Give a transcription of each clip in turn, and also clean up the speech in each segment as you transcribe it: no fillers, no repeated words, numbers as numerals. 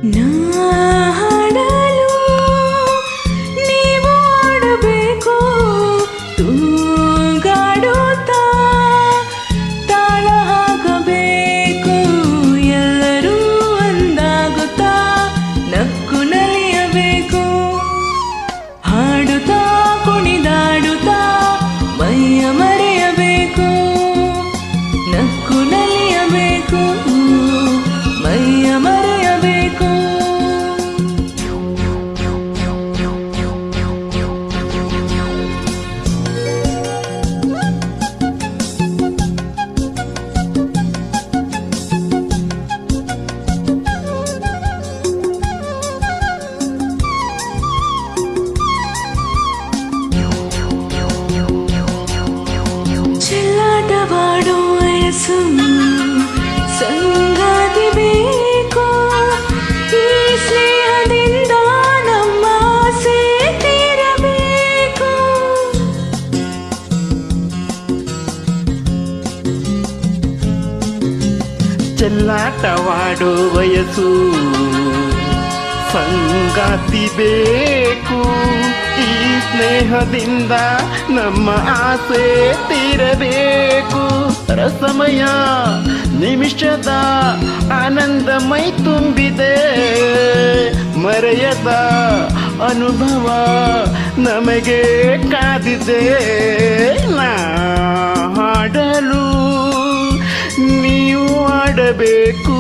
ನಾ ಹಾಡಲು ನೀವು ಆಡಬೇಕು, ತೂಗಾಡುತ್ತಾ ತಾಳ ಹಾಕಬೇಕು, ಎಲ್ಲರೂ ಒಂದಾಗುತ್ತಾ ನಕ್ಕು ನಲಿಯಬೇಕು, ಹಾಡುತ್ತಾ ಕುಣಿದಾಡುತ್ತಾ ಮೈಯ ಮರೆಯಬೇಕು, ನಕ್ಕು ನಲಿಯಬೇಕು, ಮೈಯ ಮರೆಯಬೇಕು. ಚೆಲ್ಲಾಟವಾಡೋ ವಯಸ್ಸು, ಸಂಗಾತಿ ಬೇಕು, ಈ ಸ್ನೇಹದಿಂದ ನಮ್ಮ ಆಸೆ ತೀರಬೇಕು. ಚೆಲ್ಲಾಟವಾಡೋ ವಯಸ್ಸು, ಸಂಗಾತಿ ಬೇಕು, ಈ ಸ್ನೇಹದಿಂದ ನಮ್ಮ ಆಸೆ ತೀರಬೇಕು. ರಸಮಯ ನಿಮಿಷದ ಆನಂದಮೈ ತುಂಬಿದೆ, ಮರೆಯದ ಅನುಭವ ನಮಗೆ ಕಾದಿದೆ. ನಾ ಹಾಡಲು ನೀವು ಆಡಬೇಕು,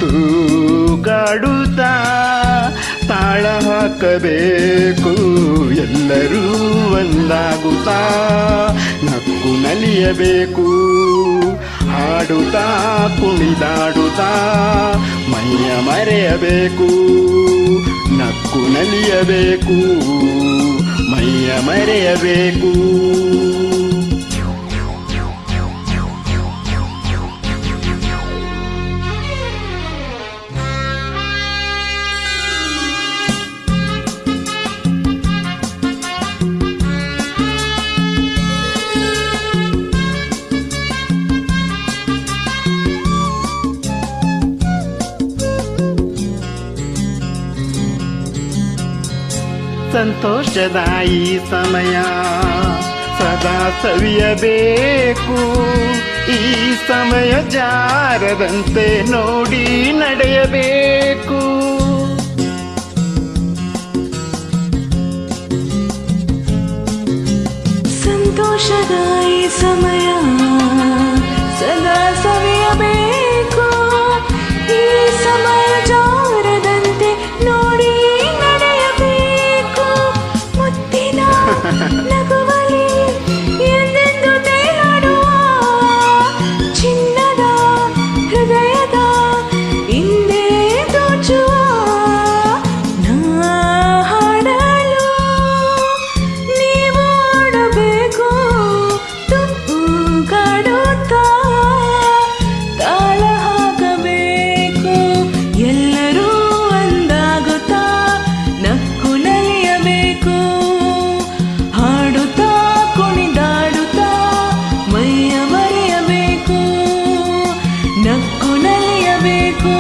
ತೂಗಾಡುತ್ತಾ ತಾಳ ಹಾಕಬೇಕು, ಎಲ್ಲರೂ ಒಂದಾಗುತ್ತಾ ನಕ್ಕು ನಲಿಯಬೇಕು, ಹಾಡುತ್ತಾ ಕುಣಿದಾಡುತ್ತಾ ಮೈಯ ಮರೆಯಬೇಕು, ನಕ್ಕು ನಲಿಯಬೇಕು, ಮೈಯ ಮರೆಯಬೇಕು. ಸಂತೋಷದ ಈ ಸಮಯ ಸದಾ ಸವಿಯಬೇಕು, ಈ ಸಮಯ ಜಾರದಂತೆ ನೋಡಿ ನಡೆಯಬೇಕು. ಸಂತೋಷದ ಈ ಸಮಯ ಸದಾ ಸವಿಯಬೇಕು, ಈ ಸಮಯ ಜಾರದಂತೆ ನೋಡಿ ನಡೆಯಬೇಕು. ಮುತ್ತಿನ ನಗುವಲಿ ಎಂದೆಂದು ತೇಲಾಡುವ ಚಿನ್ನದ ಹೃದಯದ ಹಿಂದೆ ದೋಚುವ ನಾ ಹಾಡಲು ನೀವು ಆಡಬೇಕು, ತೂಗಾಡುತ್ತಾ ತಾಳ ಹಾಕಬೇಕು, ಎಲ್ಲರೂ ಒಂದಾಗುತ್ತಾ ನಕ್ಕು ನಲಿಯಬೇಕು, ಹಾಡುತ್ತಾ ಕುಣಿದಾಡುತ್ತಾ ಮೈಯ ಮರೆಯಬೇಕು, ನಕ್ಕು ನಲಿಯಬೇಕು.